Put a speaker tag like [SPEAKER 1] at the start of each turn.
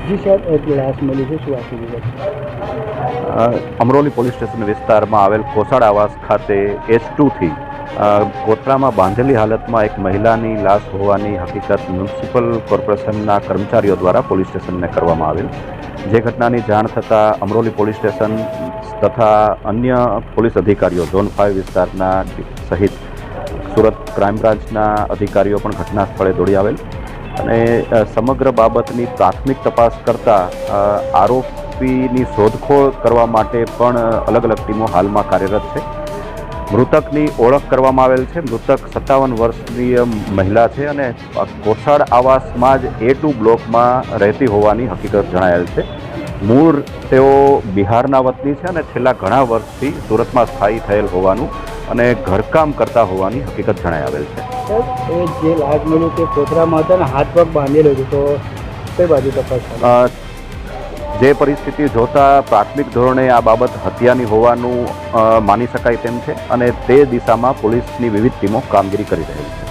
[SPEAKER 1] જી sir, એક લાશ મળી છે, શું આખી વિગત?
[SPEAKER 2] અમરોલી પોલીસ સ્ટેશન વિસ્તારમાં આવેલ કોસાડ આવાસ ખાતે H2થી કોથળામાં બાંધેલી હાલતમાં એક મહિલાની લાશ હોવાની હકીકત મ્યુનિસિપલ કોર્પોરેશનના કર્મચારીઓ દ્વારા પોલીસ સ્ટેશનને કરવામાં આવેલ. જે ઘટનાની જાણ થતાં અમરોલી પોલીસ સ્ટેશન તથા અન્ય પોલીસ અધિકારીઓ ઝોન 5 વિસ્તારના સહિત સુરત ક્રાઇમ બ્રાન્ચના અધિકારીઓ પણ ઘટના સ્થળે દોડી આવેલ અને સમગ્ર બાબતની પ્રાથમિક તપાસ કરતાં આરોપીની શોધખોળ કરવા માટે પણ અલગ અલગ ટીમો હાલમાં કાર્યરત છે. મૃતકની ઓળખ કરવામાં આવેલ છે. મૃતક 57 વર્ષની મહિલા છે અને કોસાડ આવાસમાં જ A2 બ્લોકમાં રહેતી હોવાની હકીકત જણાયેલ છે. મૂળ તેઓ બિહારના વતની છે અને છેલ્લા ઘણા વર્ષથી સુરતમાં સ્થાયી થયેલ હોવાનું અને ઘરકામ કરતા હોવાની હકીકત જણાઈ આવેલ છે.
[SPEAKER 1] સર, એ જે લાશ મળ્યું તે કોથળામાં હતા ને હાથ પગ બાંધેલો હતો, તો કઈ બાજુ તપાસ?
[SPEAKER 2] જે પરિસ્થિતિ જોતા પ્રાથમિક ધોરણે આ બાબત હત્યાની હોવાનું માની શકાય તેમ છે અને તે દિશામાં પોલીસની વિવિધ ટીમો કામગીરી કરી રહી છે.